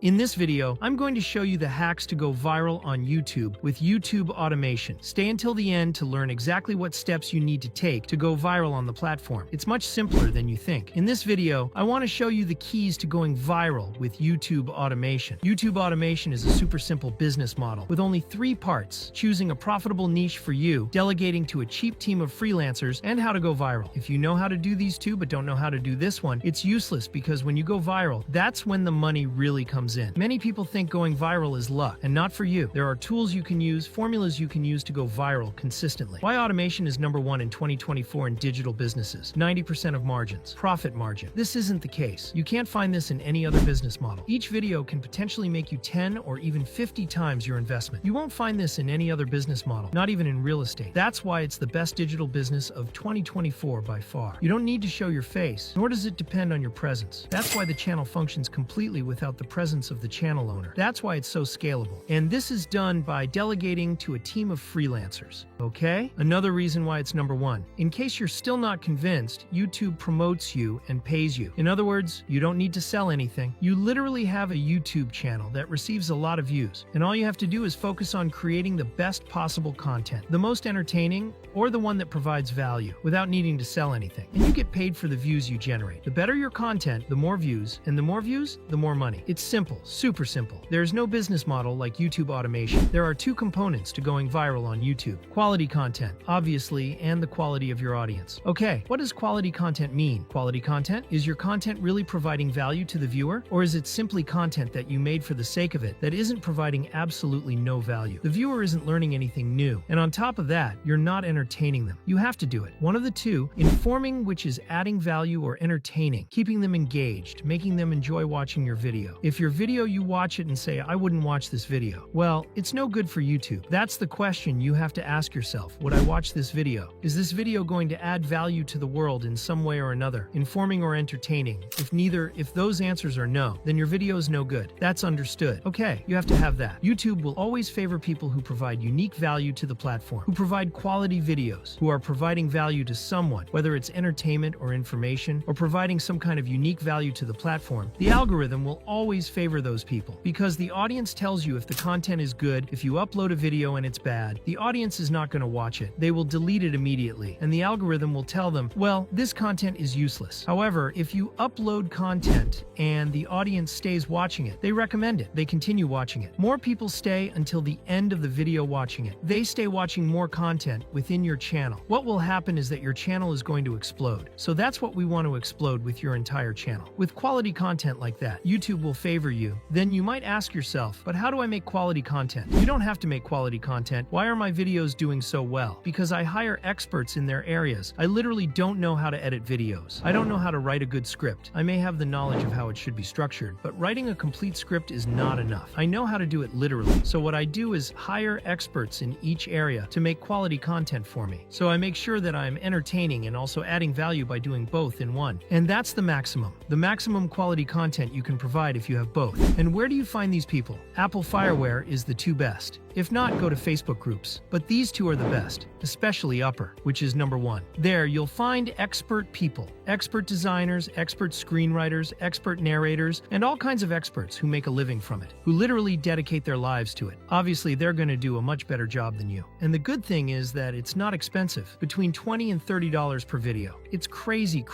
In this video, I'm going to show you the hacks to go viral on YouTube with YouTube automation. Stay until the end to learn exactly what steps you need to take to go viral on the platform. It's much simpler than you think. In this video, I want to show you the keys to going viral with YouTube automation. YouTube automation is a super simple business model with only 3 parts: choosing a profitable niche for you, delegating to a cheap team of freelancers, and how to go viral. If you know how to do these two but don't know how to do this one, it's useless because when you go viral, that's when the money really comes in. Many people think going viral is luck, and not for you. There are tools you can use, formulas you can use to go viral consistently. Why automation is number 1 in 2024 in digital businesses. 90% of margins. Profit margin. This isn't the case. You can't find this in any other business model. Each video can potentially make you 10 or even 50 times your investment. You won't find this in any other business model, not even in real estate. That's why it's the best digital business of 2024 by far. You don't need to show your face, nor does it depend on your presence. That's why the channel functions completely without the presence of the channel owner. That's why it's so scalable. And this is done by delegating to a team of freelancers. Okay? Another reason why it's number 1. In case you're still not convinced, YouTube promotes you and pays you. In other words, you don't need to sell anything. You literally have a YouTube channel that receives a lot of views, and all you have to do is focus on creating the best possible content, the most entertaining, or the one that provides value, without needing to sell anything. And you get paid for the views you generate. The better your content, the more views, and the more views, the more money. It's simple, super simple. There's no business model like YouTube automation. There are 2 components to going viral on YouTube: quality content, obviously, and the quality of your audience. Okay, what does quality content mean? Quality content? Is your content really providing value to the viewer? Or is it simply content that you made for the sake of it that isn't providing absolutely no value? The viewer isn't learning anything new, and on top of that, you're not entertaining them. You have to do it. One of the two: informing, which is adding value, or entertaining, keeping them engaged, making them enjoy watching your video. If your video you watch it and say, "I wouldn't watch this video," well, it's no good for YouTube. That's the question you have to ask yourself. Would I watch this video? Is this video going to add value to the world in some way or another, informing or entertaining? If those answers are no, then your video is no good. That's understood. Okay, you have to have that. YouTube will always favor people who provide unique value to the platform, who provide quality videos, who are providing value to someone, whether it's entertainment or information, or providing some kind of unique value to the platform. The algorithm will always favor those people because the audience tells you if the content is good. If you upload a video and it's bad, the audience is not going to watch it. They will delete it immediately, and the algorithm will tell them, well, this content is useless. However, if you upload content and the audience stays watching it, they recommend it. They continue watching it. More people stay until the end of the video watching it. They stay watching more content within your channel. What will happen is that your channel is going to explode. So that's what we want to explode with your entire channel. With quality content like that, YouTube will favor you. Then you might ask yourself, but how do I make quality content? You don't have to make quality content. Why are my videos doing so well? Because I hire experts in their areas. I literally don't know how to edit videos. I don't know how to write a good script. I may have the knowledge of how it should be structured, but writing a complete script is not enough. I know how to do it literally. So what I do is hire experts in each area to make quality content for me. So I make sure that I'm entertaining and also adding value by doing both in one. And that's the maximum quality content you can provide if you have both. And where do you find these people? Apple Fireware is the 2 best. If not, go to Facebook groups. But these 2 are the best, especially Upper, which is number 1. There, you'll find expert people, expert designers, expert screenwriters, expert narrators, and all kinds of experts who make a living from it, who literally dedicate their lives to it. Obviously, they're going to do a much better job than you. And the good thing is that it's not expensive, between $20 and $30 per video. It's crazy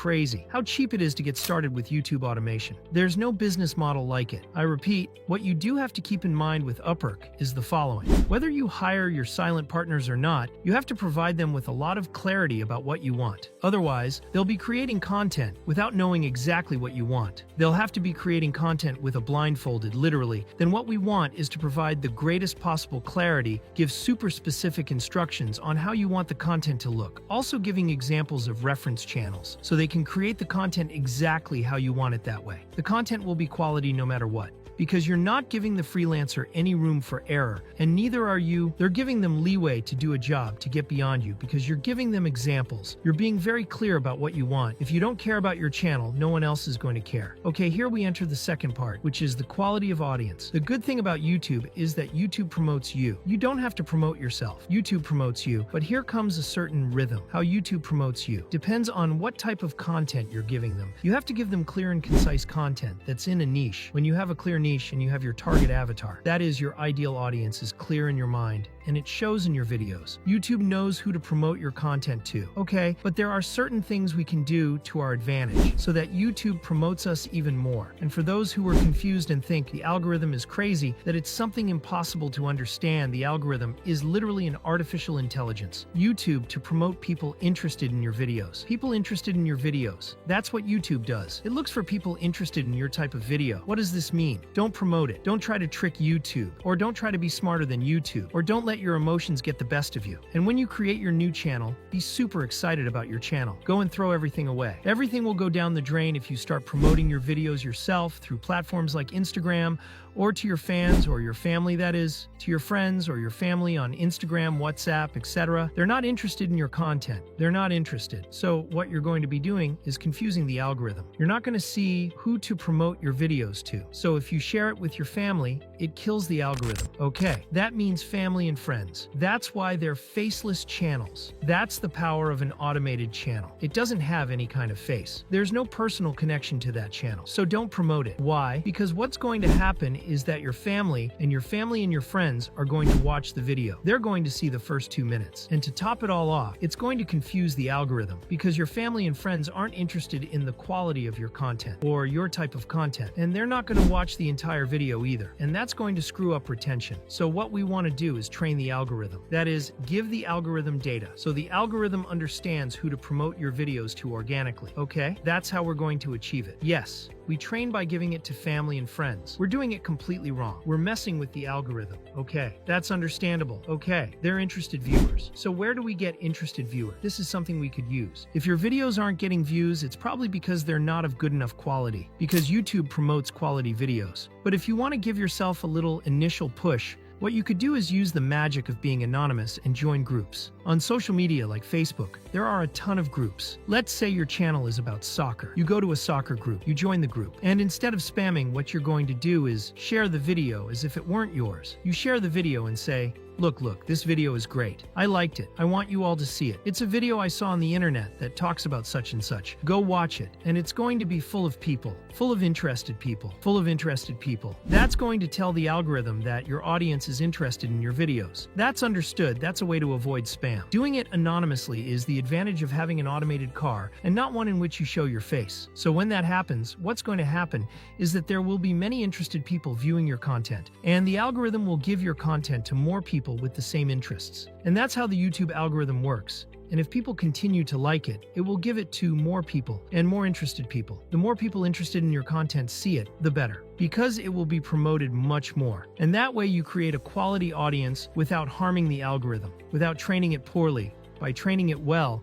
how cheap it is to get started with YouTube automation. There's no business model like it. I repeat, what you do have to keep in mind with Upwork is the following. Whether you hire your silent partners or not, you have to provide them with a lot of clarity about what you want. Otherwise, they'll be creating content without knowing exactly what you want. They'll have to be creating content with a blindfolded, literally. Then what we want is to provide the greatest possible clarity, give super specific instructions on how you want the content to look, also giving examples of reference channels, so they can create the content exactly how you want it that way. The content will be quality no matter what, because you're not giving the freelancer any room for error, and neither are you. They're giving them leeway to do a job to get beyond you because you're giving them examples. You're being very clear about what you want. If you don't care about your channel, no one else is going to care. Okay, here we enter the second part, which is the quality of audience. The good thing about YouTube is that YouTube promotes you. You don't have to promote yourself. YouTube promotes you, but here comes a certain rhythm. How YouTube promotes you depends on what type of content you're giving them. You have to give them clear and concise content that's in a niche. When you have a clear niche, niche and you have your target avatar. That is, your ideal audience is clear in your mind, and it shows in your videos. YouTube knows who to promote your content to, okay? But there are certain things we can do to our advantage so that YouTube promotes us even more. And for those who are confused and think the algorithm is crazy, that it's something impossible to understand, the algorithm is literally an artificial intelligence. YouTube to promote people interested in your videos. People interested in your videos. That's what YouTube does. It looks for people interested in your type of video. What does this mean? Don't promote it. Don't try to trick YouTube. Or don't try to be smarter than YouTube. Or don't let your emotions get the best of you. And when you create your new channel, be super excited about your channel. Go and throw everything away. Everything will go down the drain if you start promoting your videos yourself through platforms like Instagram, or to your fans or your family, that is, to your friends or your family on Instagram, WhatsApp, etc. They're not interested in your content. They're not interested. So what you're going to be doing is confusing the algorithm. You're not going to see who to promote your videos to. So if you share it with your family, it kills the algorithm. Okay, that means family and friends. That's why they're faceless channels. That's the power of an automated channel. It doesn't have any kind of face. There's no personal connection to that channel. So don't promote it. Why? Because what's going to happen is that your family and your friends are going to watch the video. They're going to see the first 2 minutes. And to top it all off, it's going to confuse the algorithm because your family and friends aren't interested in the quality of your content or your type of content. And they're not going to watch the entire video either. And that's going to screw up retention. So what we want to do is train the algorithm. That is, give the algorithm data so the algorithm understands who to promote your videos to organically. Okay? That's how we're going to achieve it. Yes, we train by giving it to family and friends. We're doing it completely wrong. We're messing with the algorithm. Okay, that's understandable. Okay, they're interested viewers. So where do we get interested viewers? This is something we could use. If your videos aren't getting views, it's probably because they're not of good enough quality, because YouTube promotes quality videos. But if you want to give yourself a little initial push, what you could do is use the magic of being anonymous and join groups. On social media like Facebook, there are a ton of groups. Let's say your channel is about soccer. You go to a soccer group, you join the group, and instead of spamming, what you're going to do is share the video as if it weren't yours. You share the video and say, Look, this video is great. I liked it. I want you all to see it. It's a video I saw on the internet that talks about such and such. Go watch it. And it's going to be full of people, full of interested people. That's going to tell the algorithm that your audience is interested in your videos. That's understood. That's a way to avoid spam. Doing it anonymously is the advantage of having an automated car and not one in which you show your face. So when that happens, what's going to happen is that there will be many interested people viewing your content, and the algorithm will give your content to more people with the same interests. And that's how the YouTube algorithm works. And if people continue to like it, it will give it to more people and more interested people. The more people interested in your content see it, the better, because it will be promoted much more. And that way you create a quality audience without harming the algorithm, without training it poorly, by training it well.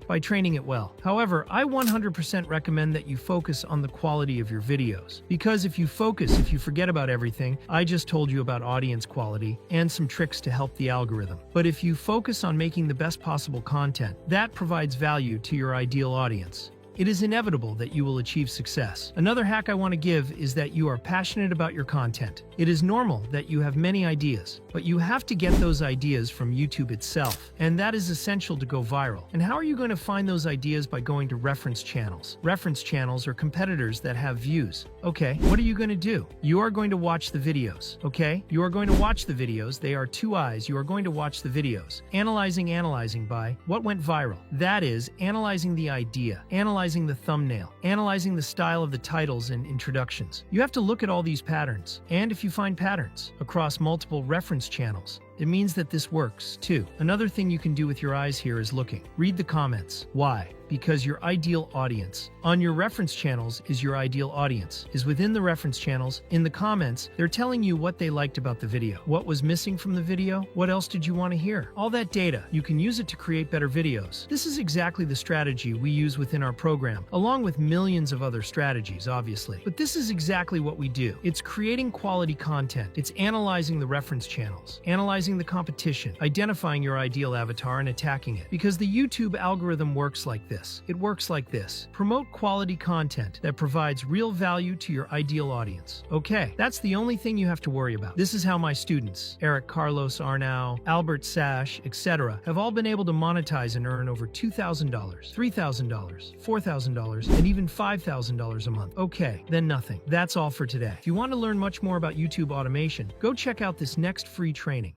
However, I 100% recommend that you focus on the quality of your videos. Because if you forget about everything I just told you about audience quality and some tricks to help the algorithm. But if you focus on making the best possible content, that provides value to your ideal audience. It is inevitable that you will achieve success. Another hack I want to give is that you are passionate about your content. It is normal that you have many ideas, but you have to get those ideas from YouTube itself, and that is essential to go viral. And how are you going to find those ideas? By going to reference channels. Reference channels are competitors that have views. Okay, what are you going to do? You are going to watch the videos, okay? You are going to watch the videos. They are two eyes. You are going to watch the videos. Analyzing by what went viral. That is, analyzing the idea, analyzing the thumbnail, analyzing the style of the titles and introductions. You have to look at all these patterns. And if you find patterns across multiple reference channels, it means that this works too. Another thing you can do with your eyes here is looking. Read the comments. Why? Because your ideal audience on your reference channels is your ideal audience, is within the reference channels. In the comments, they're telling you what they liked about the video, what was missing from the video, what else did you want to hear. All that data, you can use it to create better videos. This is exactly the strategy we use within our program, along with millions of other strategies, obviously. But this is exactly what we do. It's creating quality content. It's analyzing the reference channels, analyzing analyzing the competition, identifying your ideal avatar, and attacking it. Because the YouTube algorithm works like this. It works like this. Promote quality content that provides real value to your ideal audience. Okay, that's the only thing you have to worry about. This is how my students, Eric Carlos Arnau, Albert Sash, etc., have all been able to monetize and earn over $2,000, $3,000, $4,000, and even $5,000 a month. Okay, then nothing. That's all for today. If you want to learn much more about YouTube automation, go check out this next free training.